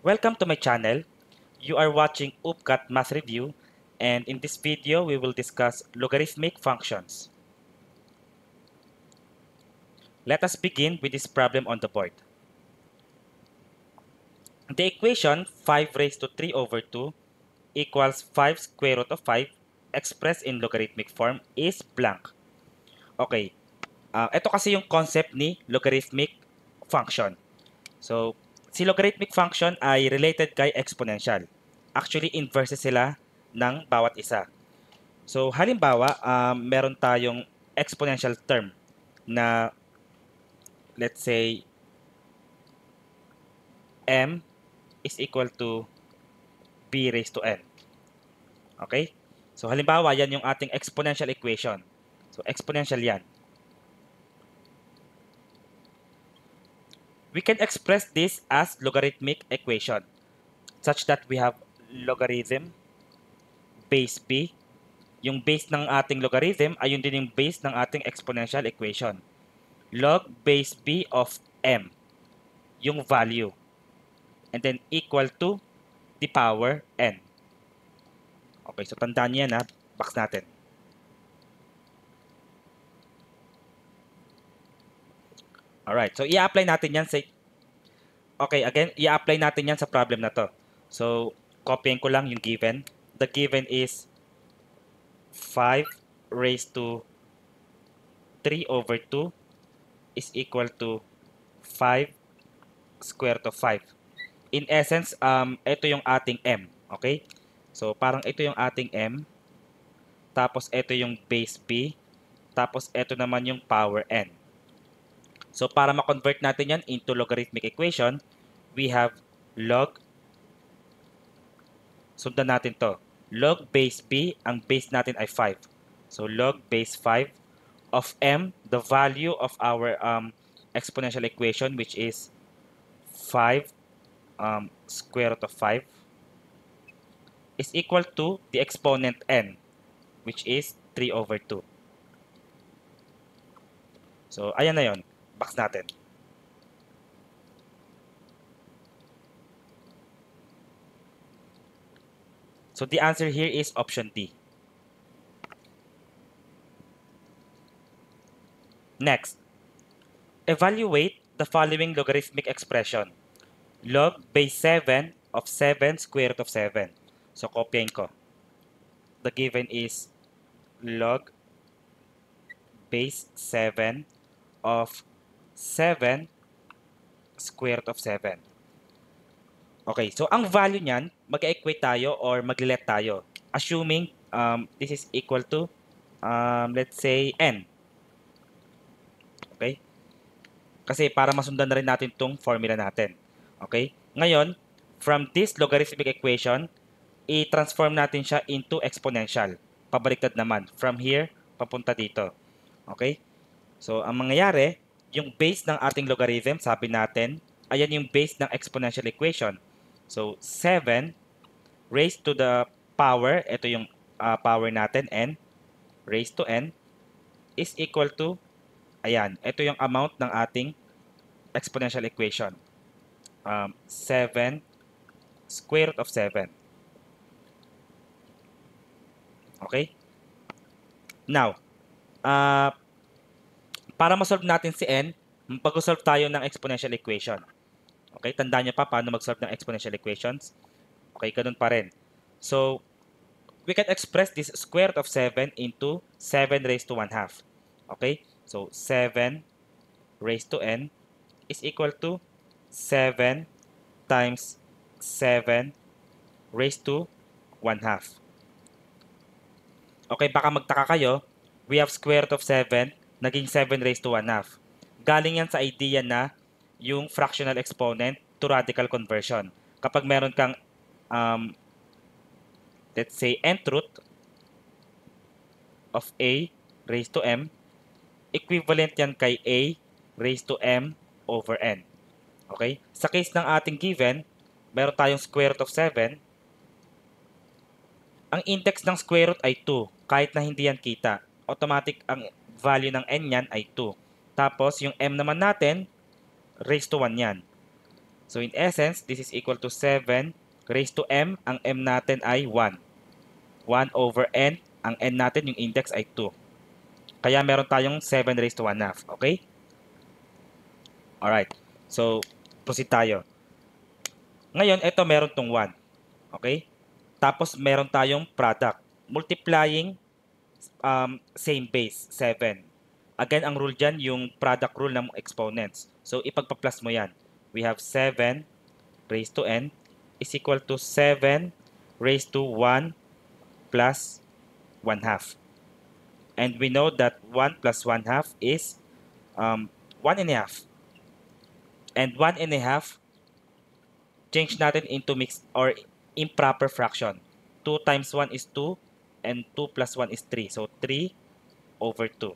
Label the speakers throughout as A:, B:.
A: Welcome to my channel. You are watching UPCAT Math Review, and in this video we will discuss logarithmic functions. Let us begin with this problem on the board. The equation 5 raised to 3 over 2 equals 5 square root of 5 expressed in logarithmic form is blank. Okay, ito kasi yung concept ni logarithmic function. So, si logarithmic function ay related kay exponential. Actually, inverse sila ng bawat isa. So, halimbawa, meron tayong exponential term na, let's say, m is equal to b raised to n. Okay? So, halimbawa, yan yung ating exponential equation. So, exponential yan. We can express this as logarithmic equation such that we have logarithm base b. Yung base ng ating logarithm ay yun din yung base ng ating exponential equation. Log base b of m, yung value. And then equal to the power n. Okay, so tandaan niyo yan ha. Box natin. Alright, so i-apply natin yan sa... Okay, again, i-apply natin yan sa problem na to. So, copying ko lang yung given. The given is 5 raised to 3 over 2 is equal to 5 square root of 5. In essence, ito yung ating m. Okay? So, parang ito yung ating m. Tapos, ito yung base b. Tapos, ito naman yung power n. So, para ma-convert natin yan into logarithmic equation, we have log. Sundan natin to. Log base b, ang base natin ay 5. So, log base 5 of m, the value of our exponential equation, which is 5 square root of 5, is equal to the exponent n, which is 3 over 2. So, ayan na yun. Box natin. So, the answer here is option D. Next, evaluate the following logarithmic expression. Log base 7 of 7 square root of 7. So, kopyahin ko. The given is log base 7 of 7 square root of 7. Okay, so ang value niyan, mag-equate tayo or mag-let tayo. Assuming this is equal to, let's say, n. Okay? Kasi para masundan na rin natin itong formula natin. Okay? Ngayon, from this logarithmic equation, i-transform natin siya into exponential. Pabaliktad naman. From here, papunta dito. Okay? So, ang mangyayari, yung base ng ating logarithm, sabi natin, ayan yung base ng exponential equation. So, 7 raised to the power, ito yung power natin, n, raised to n, is equal to, ayan, ito yung amount ng ating exponential equation. 7 square root of 7. Okay? Now, para ma-solve natin si n, pag-solve tayo ng exponential equation. Okay, tandaan niyo pa paano mag-solve ng exponential equations. Okay, ganun pa rin. So, we can express this square root of 7 into 7 raised to 1 half. Okay, so 7 raised to n is equal to 7 times 7 raised to 1 half. Okay, baka magtaka kayo, we have square root of 7, naging 7 raised to 1 half. Galing yan sa idea na yung fractional exponent to radical conversion. Kapag meron kang, let's say, nth root of a raised to m, equivalent yan kay a raised to m over n. Okay? Sa case ng ating given, meron tayong square root of 7. Ang index ng square root ay 2. Kahit na hindi yan kita. Automatic ang value ng n yan ay 2. Tapos, yung m naman natin, raised to 1 yan. So in essence, this is equal to 7 raised to m. Ang m natin ay 1. 1 over n. Ang n natin, yung index ay 2. Kaya meron tayong 7 raised to 1 half. Okay? Alright. So, proceed tayo. Ngayon, ito meron tong 1. Okay? Tapos meron tayong product. Multiplying same base, 7. Again, ang rule dyan, yung product rule ng exponents. So, ipagpa-plus mo yan. We have 7 raised to n is equal to 7 raised to 1 plus 1 half. And we know that 1 plus 1 half is 1 and a half. And 1 and a half, change natin into mixed or improper fraction. 2 times 1 is 2 and 2 plus 1 is 3. So 3 over 2.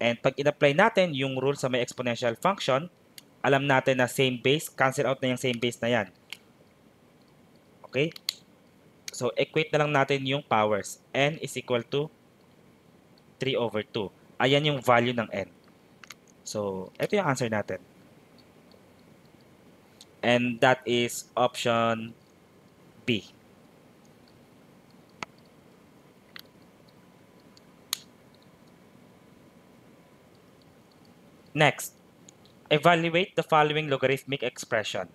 A: And pag in-apply natin yung rule sa may exponential function, alam natin na same base, cancel out na yung same base na yan. Okay? So equate na lang natin yung powers. N is equal to 3 over 2. Ayan yung value ng n. So, ito yung answer natin. And that is option B. Next, evaluate the following logarithmic expression.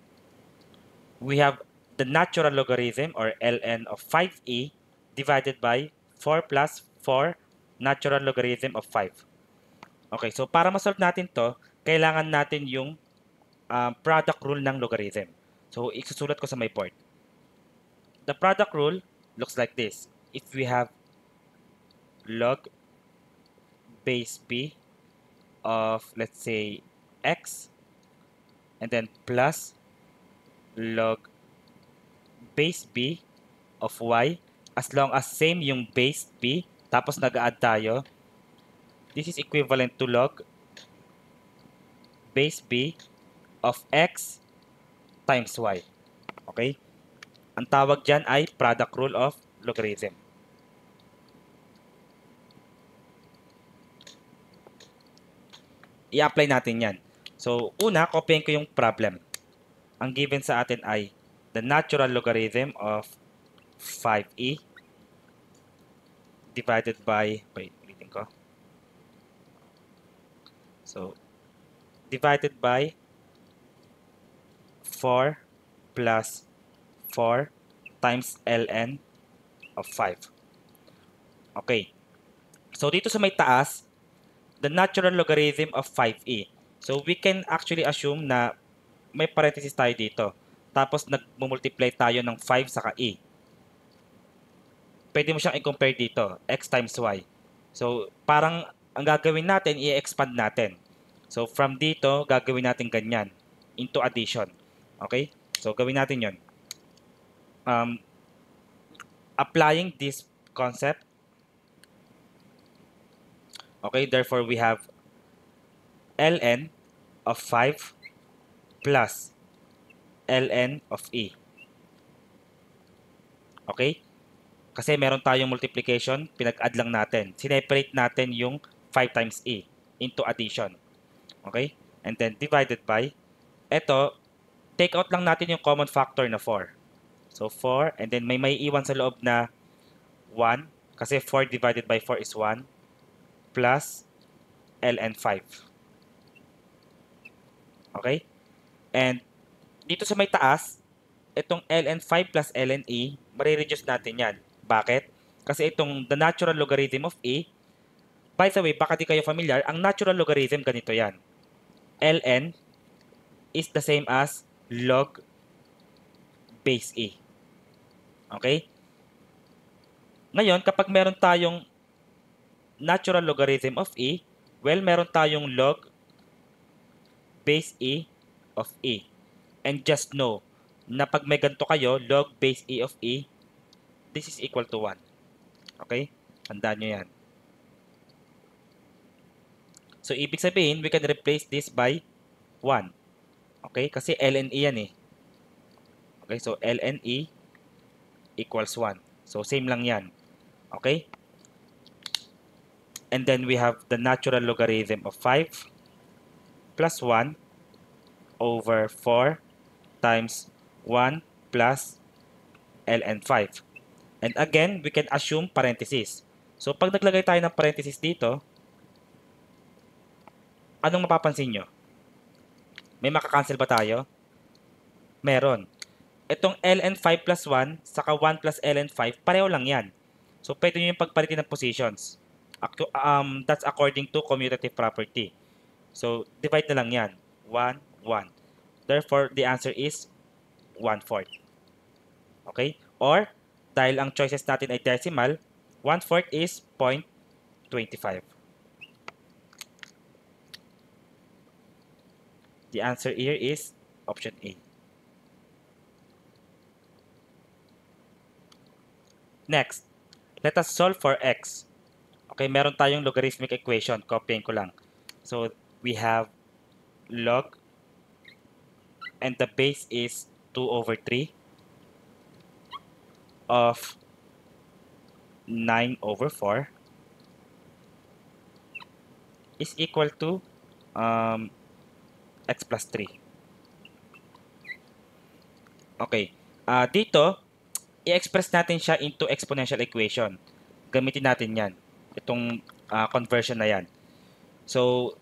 A: We have the natural logarithm or ln of 5e divided by 4 plus 4 natural logarithm of 5. Okay, so para ma-solve natin to, kailangan natin yung product rule ng logarithm. So, isusulat ko sa my board. The product rule looks like this. If we have log base b of, let's say, x, and then plus log base b of y, as long as same yung base b, tapos nag-add tayo, this is equivalent to log base b of x times y. Okay? Ang tawag dyan ay product rule of logarithm. I-apply natin yan. So, una, copyin ko yung problem. Ang given sa atin ay the natural logarithm of 5e divided by, ulitin ko. So, divided by 4 plus 4 times ln of 5. Okay. So, dito sa may taas, the natural logarithm of 5e. So, we can actually assume na may parenthesis tayo dito. Tapos, nag-multiply tayo ng 5 saka e. Pwede mo siyang i-compare dito, x times y. So, parang ang gagawin natin, i-expand natin. So, from dito, gagawin natin ganyan, into addition. Okay? So, gawin natin yon. Applying this concept, okay, therefore we have ln of 5 plus ln of e. Okay? Kasi meron tayong multiplication, pinag-add lang natin. Sineparate natin yung 5 times e into addition. Okay? And then divided by, eto, take out lang natin yung common factor na 4. So 4, and then may iwan sa loob na 1, kasi 4 divided by 4 is 1, plus ln 5. Okay? And dito sa may taas, itong ln 5 plus ln e, marireduce natin yan. Bakit? Kasi itong the natural logarithm of e, by the way, baka di kayo familiar, ang natural logarithm ganito yan. ln is the same as log base e. Okay? Ngayon, kapag meron tayong natural logarithm of e, well, meron tayong log base e of e. And just know na pag may ganito kayo, log base e of e, this is equal to 1. Okay? Tandaan nyo yan. So, ibig sabihin, we can replace this by 1. Okay? Kasi ln e yan eh. Okay? So, ln e equals 1. So, same lang yan. Okay? And then we have the natural logarithm of 5 plus 1 over 4 times 1 plus ln 5. And again, we can assume parenthesis. So, pag naglagay tayo ng parenthesis dito, anong mapapansin nyo? May makakancel ba tayo? Meron. Itong ln 5 plus 1, saka 1 plus ln 5, pareho lang yan. So, pwede nyo yung pagpalitin ng positions. That's according to commutative property. So, divide na lang yan. 1, 1. Therefore, the answer is 1/4. Okay? Or, dahil ang choices natin ay decimal, 1/4 is 0.25. The answer here is option A. Next, let us solve for x. Okay, meron tayong logarithmic equation. Copying ko lang. So, we have log and the base is 2 over 3 of 9 over 4 is equal to x plus 3. Okay. Dito, i-express natin siya into exponential equation. Gamitin natin yan. Itong conversion na yan. So,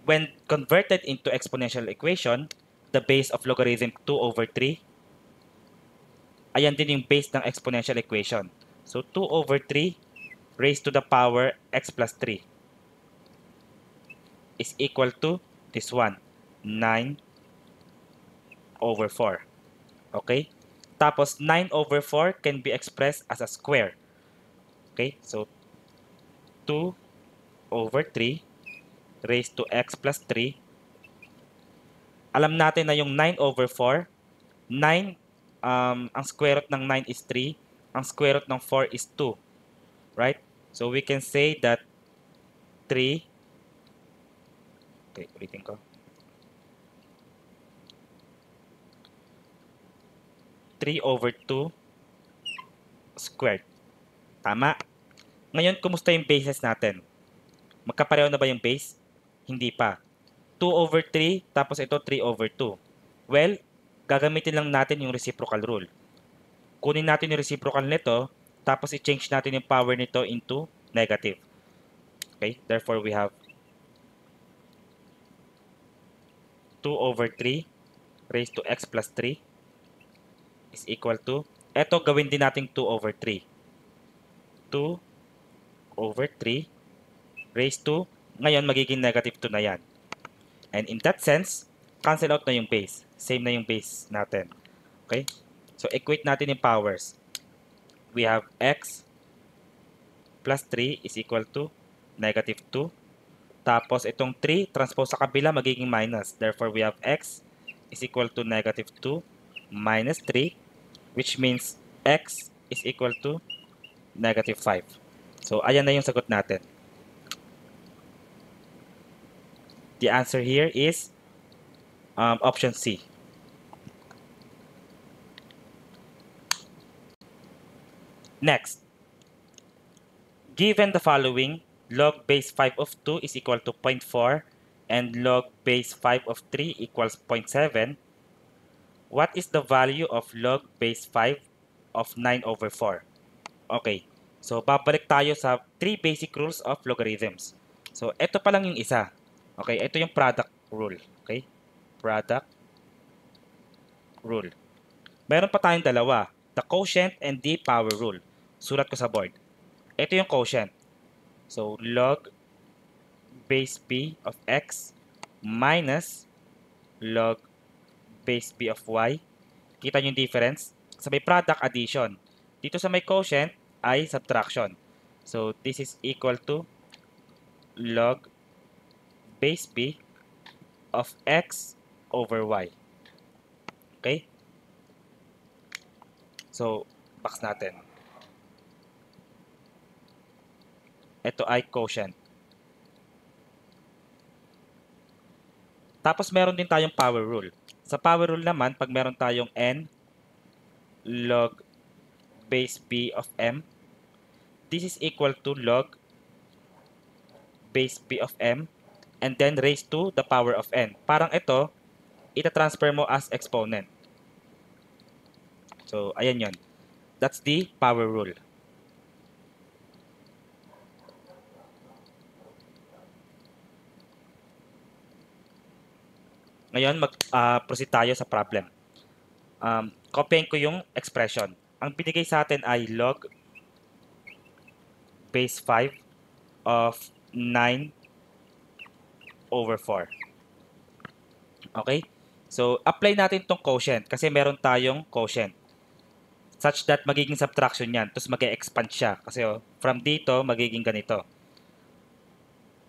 A: when converted into exponential equation, the base of logarithm 2 over 3, ayan din yung base ng exponential equation. So, 2 over 3 raised to the power x plus 3 is equal to this one, 9 over 4. Okay? Tapos, 9 over 4 can be expressed as a square. Okay? So, 2 over 3 raised to x plus 3. Alam natin na yung 9 over 4, 9, ang square root ng 9 is 3. Ang square root ng 4 is 2. Right? So, we can say that 3, okay, ulitin ko. 3 over 2 squared. Tama. Ngayon, kumusta yung bases natin? Magkapareho na ba yung base? Hindi pa. 2 over 3, tapos ito 3 over 2. Well, gagamitin lang natin yung reciprocal rule. Kunin natin yung reciprocal nito, tapos i-change natin yung power nito into negative. Okay? Therefore, we have 2 over 3 raised to x plus 3 is equal to, eto gawin din natin 2 over 3. 2 over 3 raised to, ngayon magiging negative 2 na yan. And in that sense, cancel out na yung base. Same na yung base natin. Okay? So, equate natin yung powers. We have x plus 3 is equal to negative 2. Tapos, itong 3, transpose sa kabila, magiging minus. Therefore, we have x is equal to negative 2 minus 3, which means x is equal to negative 5. So, ayan na yung sagot natin. The answer here is option C. Next, given the following, log base 5 of 2 is equal to 0.4 and log base 5 of 3 equals 0.7, what is the value of log base 5 of 9 over 4? Okay, so babalik tayo sa 3 basic rules of logarithms. So, ito pa lang yung isa. Okay, ito yung product rule. Okay, product rule. Meron pa tayong dalawa, the quotient and the power rule. Sulat ko sa board. Ito yung quotient. So, log base b of x minus log base b of y. Kita nyo yung difference? Sa may product, addition. Dito sa may quotient ay subtraction. So, this is equal to log base b of x over y. Okay? So, box natin. Ito ay quotient. Tapos, meron din tayong power rule. Sa power rule naman, pag meron tayong n log base b of m, this is equal to log base b of m and then raised to the power of n. Parang ito, ita-transfer mo as exponent. So, ayan yon. That's the power rule. Ngayon, mag-proceed tayo sa problem. Copyin ko yung expression. Ang binigay sa atin ay log base 5 of 9 over 4. Okay? So, apply natin itong quotient kasi meron tayong quotient such that magiging subtraction yan. Tapos mag-expand siya. Kasi from dito, magiging ganito.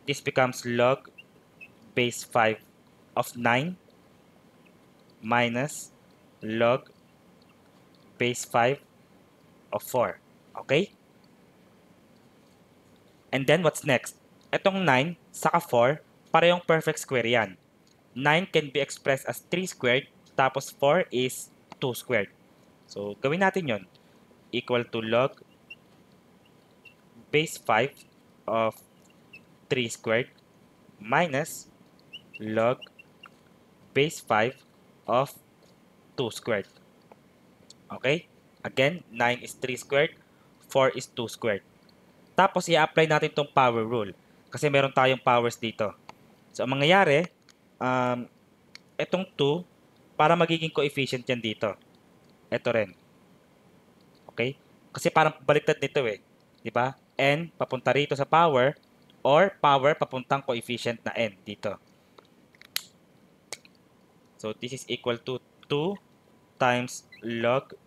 A: This becomes log base 5 of 9 minus log base 5 of 4. Okay? And then, what's next? Itong 9 saka 4, parehong perfect square yan. 9 can be expressed as 3 squared, tapos 4 is 2 squared. So, gawin natin yon. Equal to log base 5 of 3 squared minus log base 5 of 2 squared. Okay? Again, 9 is 3 squared, 4 is 2 squared. Tapos, i-apply natin itong power rule kasi meron tayong powers dito. So, ang mangyayari, itong 2, para magiging coefficient yan dito. Ito rin. Okay? Kasi parang baliktad nito eh. Di ba? N papunta rito sa power or power papuntang coefficient na n dito. So, this is equal to 2 times log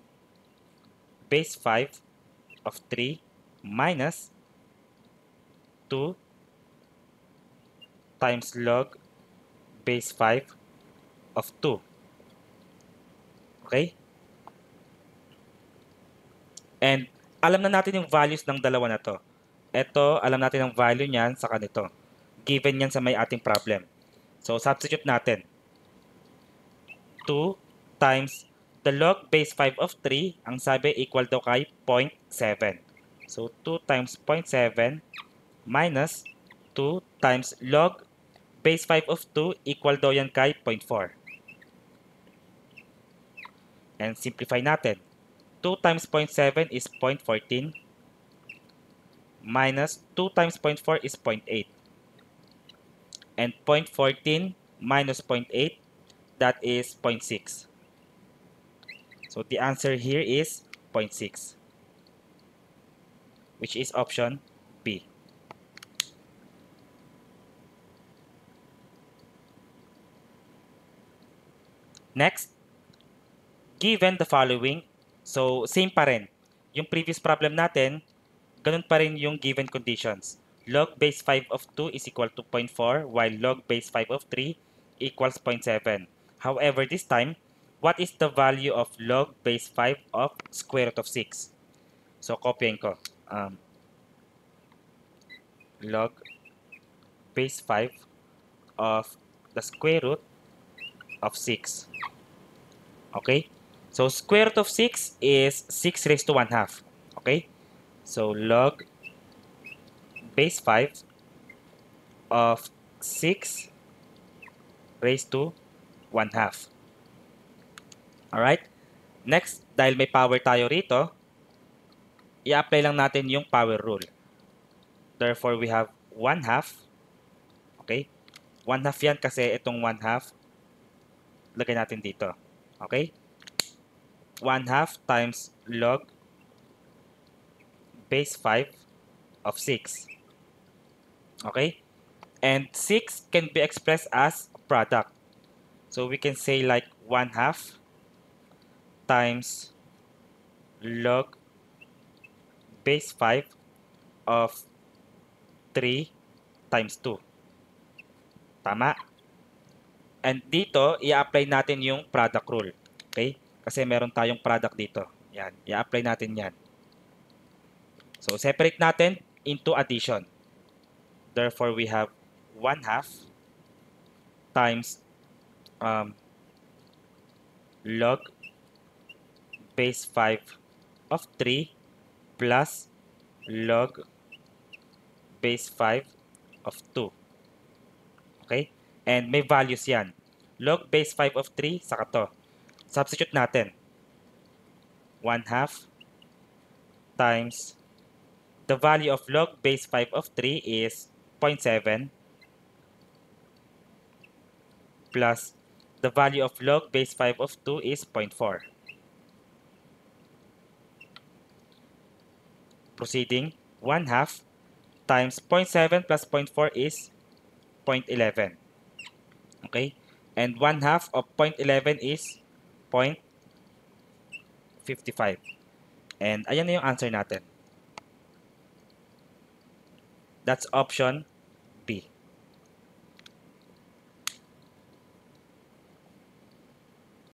A: base 5 of 3 minus 2 times log base 5 of 2. Okay? And alam na natin yung values ng dalawa na to. Ito, alam natin ang value niyan sa kanito. Given yan sa may ating problem. So, substitute natin. 2 times the log base 5 of 3, ang sabi equal daw kay 0.7. So, 2 times 0.7 minus 2 times log base 5 of 2 equal daw yan kay 0.4. And simplify natin. 2 times 0.7 is 0.14 minus 2 times 0.4 is 0.8. And 0.14 minus 0.8, that is 0.6. So the answer here is 0.6, which is option B. Next, given the following, so same pa rin. Yung previous problem natin, ganun pa rin yung given conditions. Log base 5 of 2 is equal to 0.4 while log base 5 of 3 equals 0.7. However, this time, what is the value of log base 5 of square root of 6? So, copyin ko. Log base 5 of the square root of 6. Okay? So, square root of 6 is 6 raised to 1 half. Okay? So, log base 5 of 6 raised to 1 half. Alright? Next, dahil may power tayo rito, i-apply lang natin yung power rule. Therefore, we have 1 half. Okay? 1 half yan kasi itong 1 half, lagay natin dito. Okay? 1 half times log base 5 of 6. Okay? And 6 can be expressed as product. So we can say like 1 half times log base 5 of 3 times 2. Tama? And dito, i-apply natin yung product rule. Okay? Kasi meron tayong product dito. Yan. I-apply natin yan. So, separate natin into addition. Therefore, we have 1 half times log base 5 of 3 plus log base 5 of 2. Okay? And may values yan. Log base 5 of 3, saka to. Substitute natin. 1/2 times the value of log base 5 of 3 is 0.7 plus the value of log base 5 of 2 is 0.4. Proceeding, 1/2 times 0.7 plus 0.4 is 0.11. Okay? And 1/2 of 0.11 is 0.55. And ayan na yung answer natin. That's option